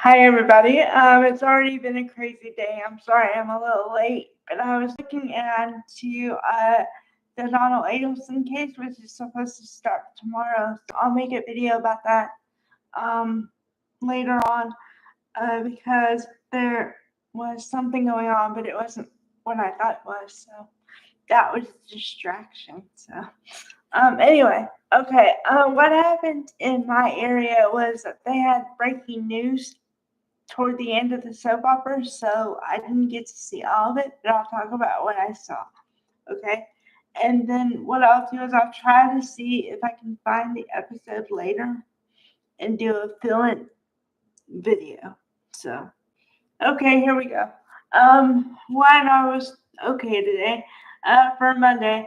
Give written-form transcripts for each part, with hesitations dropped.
Hi everybody. It's already been a crazy day. I'm sorry I'm a little late, but I was looking into the Donald Adelson case, which is supposed to start tomorrow. So I'll make a video about that um, later on because there was something going on, but it wasn't what I thought it was. So that was a distraction. Anyway, okay. What happened in my area was that they had breaking news toward the end of the soap opera, so I didn't get to see all of it, but I'll talk about what I saw. Okay? And then what I'll do is I'll try to see if I can find the episode later and do a fill-in video. So, okay, here we go. When I was okay today, for Monday,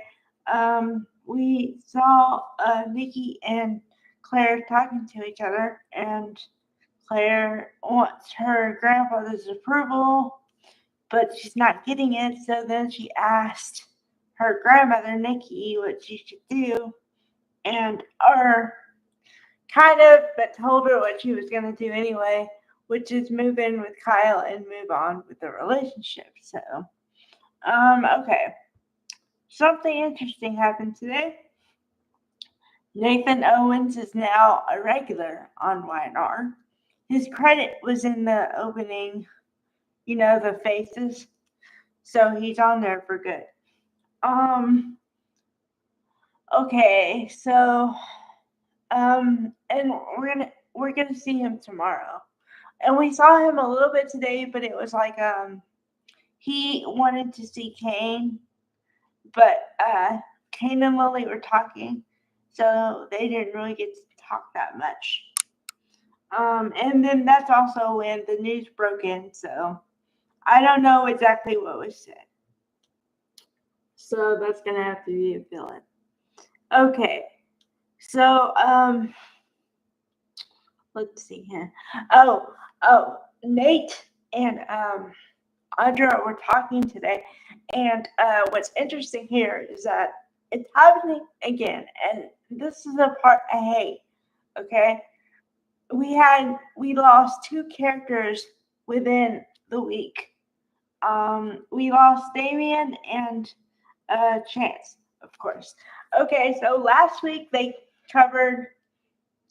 we saw Nikki and Claire talking to each other, and Claire wants her grandfather's approval, but she's not getting it. So then she asked her grandmother, Nikki, what she should do, and but told her what she was going to do anyway, which is move in with Kyle and move on with the relationship. So, okay. Something interesting happened today. Nathan Owens is now a regular on YNR. His credit was in the opening, the faces. So he's on there for good. Okay, so and we're gonna see him tomorrow. And we saw him a little bit today, but it was like he wanted to see Kane, but Kane and Lily were talking, so they didn't really get to talk that much. And then that's also when the news broke in, so I don't know exactly what was said. So that's gonna have to be a fill-in. Okay. So let's see here. Nate and Audra were talking today, and what's interesting here is that it's happening again, and this is the part I hate. Okay, we lost two characters within the week. We lost Damien and Chance, of course. Okay, so last week they covered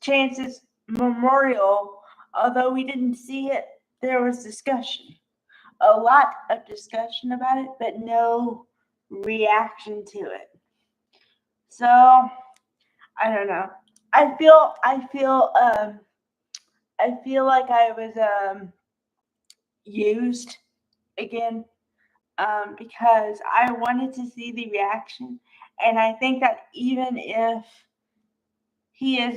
Chance's memorial. Although we didn't see it, there was discussion. A lot of discussion about it, but no reaction to it. So I don't know. I feel like I was used again because I wanted to see the reaction, and I think that even if he is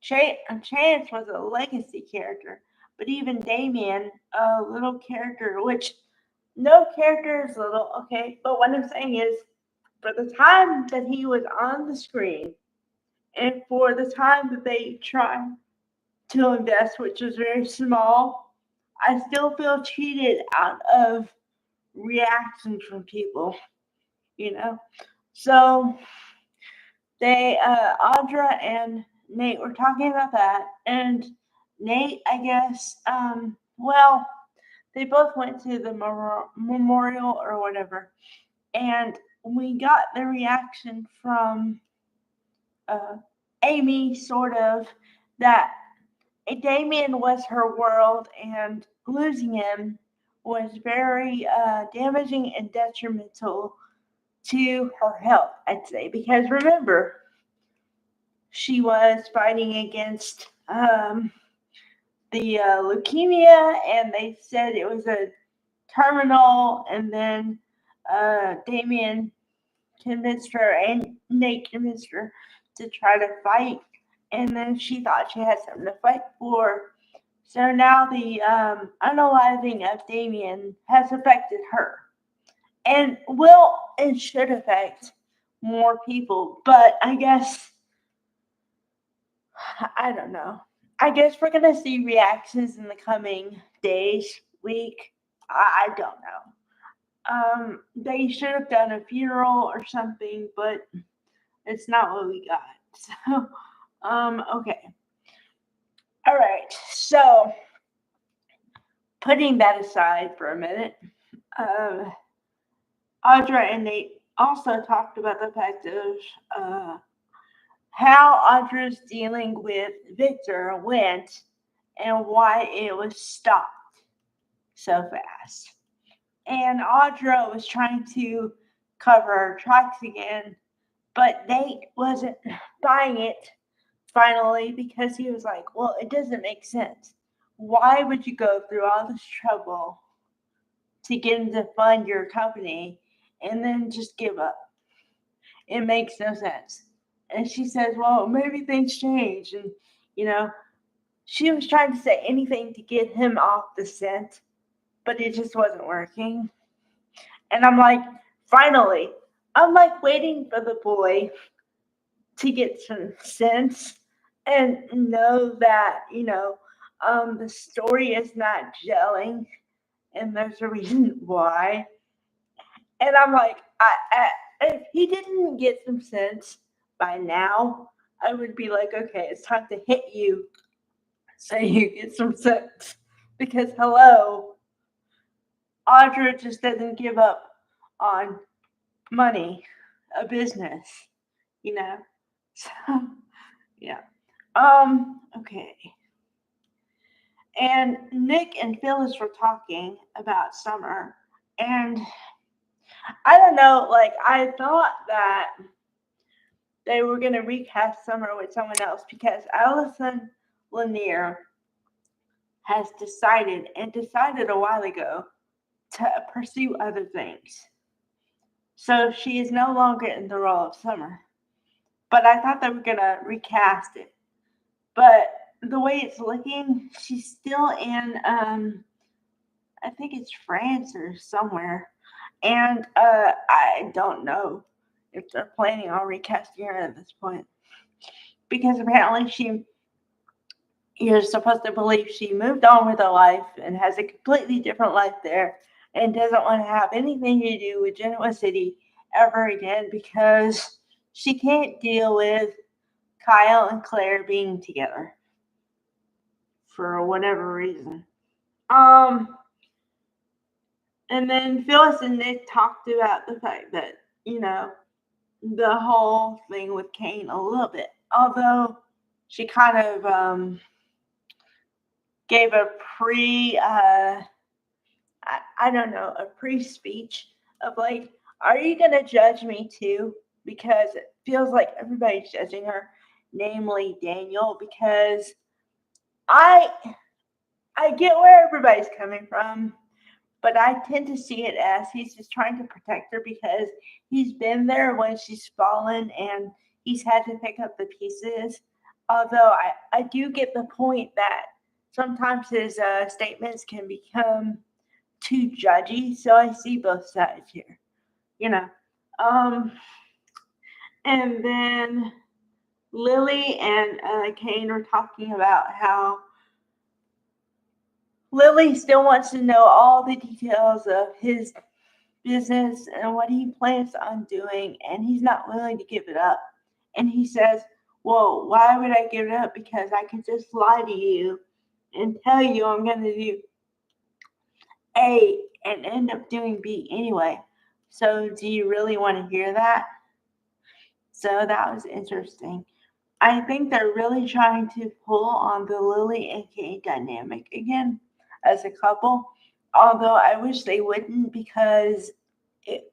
Chance was a legacy character, but even Damien, a little character, which no character is little, okay, but what I'm saying is for the time that he was on the screen and for the time that they tried to invest, which was very small, I still feel cheated out of reactions from people, you know. So they Audra and Nate were talking about that, and Nate, I guess, they both went to the memorial or whatever, and we got the reaction from uh, Amy, sort of, that Damien was her world, and losing him was very damaging and detrimental to her health, I'd say, because remember, she was fighting against the leukemia, and they said it was a terminal, and then Damien convinced her and Nate convinced her to try to fight, and then she thought she had something to fight for. So now the unaliving of Damien has affected her, and will and should affect more people, but I guess I don't know. I guess we're gonna see reactions in the coming days, week. I don't know. They should have done a funeral or something, but it's not what we got. So, okay. All right, so putting that aside for a minute, um, Audra and Nate also talked about the fact of uh, how Audra's dealing with Victor went and why it was stopped so fast. And Audra was trying to cover her tracks again, but Nate wasn't buying it finally because he was like, well, it doesn't make sense. Why would you go through all this trouble to get him to fund your company and then just give up? It makes no sense. And she says, well, maybe things change. And, you know, she was trying to say anything to get him off the scent, but it just wasn't working. And I'm like, finally, I'm like waiting for the boy to get some sense and know that, the story is not gelling and there's a reason why. And I'm like, if he didn't get some sense by now, I would be like, okay, it's time to hit you so you get some sense. Because, hello, Audra just doesn't give up on money, a business, you know? So, yeah. Okay. And Nick and Phyllis were talking about Summer. And I don't know, like, I thought that they were going to recast Summer with someone else because Allison Lanier has decided a while ago to pursue other things. So she is no longer in the role of Summer. But I thought they were going to recast it. But the way it's looking, she's still in, I think it's France or somewhere. And I don't know if they're planning on recasting her at this point. Because apparently you're supposed to believe she moved on with her life and has a completely different life there and doesn't want to have anything to do with Genoa City ever again because she can't deal with Kyle and Claire being together for whatever reason. Um, and then Phyllis and Nick talked about the fact that, the whole thing with Kane a little bit. Although she kind of gave a I don't know, a pre speech of like, are you going to judge me too? Because it feels like everybody's judging her, namely Daniel, because I I get where everybody's coming from, but I tend to see it as he's just trying to protect her because he's been there when she's fallen and he's had to pick up the pieces. Although I do get the point that sometimes his statements can become too judgy, so I see both sides here, you know. Um, and then Lily and Kane are talking about how Lily still wants to know all the details of his business and what he plans on doing, and he's not willing to give it up. And he says, well, why would I give it up? Because I could just lie to you and tell you I'm going to do A and end up doing B anyway. So, do you really want to hear that? So, that was interesting. I think they're really trying to pull on the Lily and Kate dynamic again as a couple. Although I wish they wouldn't because it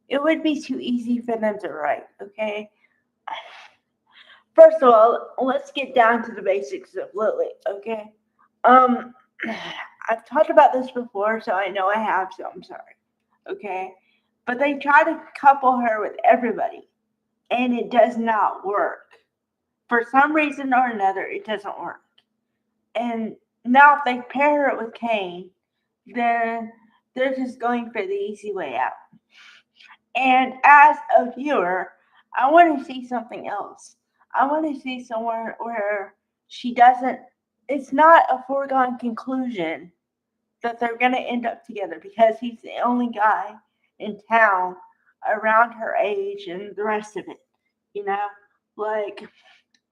it would be too easy for them to write, okay? First of all, let's get down to the basics of Lily, okay? Um I've talked about this before, so I know I have, so I'm sorry. Okay? But they try to couple her with everybody, and it does not work. For some reason or another, it doesn't work. And now if they pair it with Kane, then they're just going for the easy way out. And as a viewer, I want to see something else. I want to see somewhere where she doesn't, it's not a foregone conclusion that they're going to end up together because he's the only guy in town around her age and the rest of it. You know, like,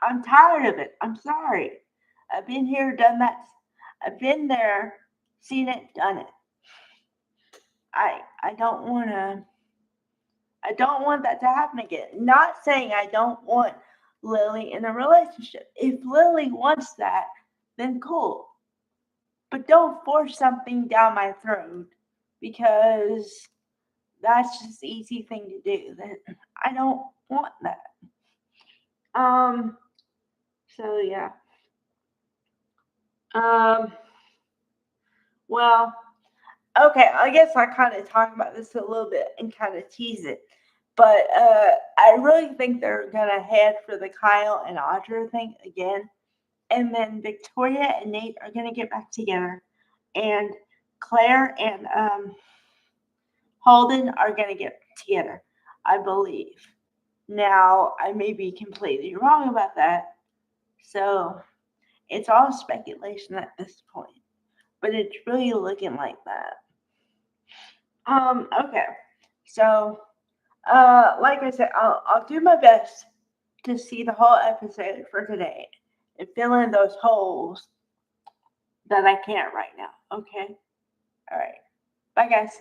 I'm tired of it. I'm sorry. I've been here, done that. I've been there, seen it, done it. I don't want that to happen again. Not saying I don't want Lily in a relationship. If Lily wants that, then cool. But don't force something down my throat because that's just the easy thing to do. That I don't want that. So yeah. Well, okay, I guess I kind of talk about this a little bit and kind of tease it. But I really think they're gonna head for the Kyle and Audra thing again. And then Victoria and Nate are gonna get back together. And Claire and Holden are gonna get together, I believe. Now I may be completely wrong about that. So it's all speculation at this point. But it's really looking like that. Okay. So like I said, I'll do my best to see the whole episode for today and fill in those holes that I can't right now. Okay? All right. Bye, guys.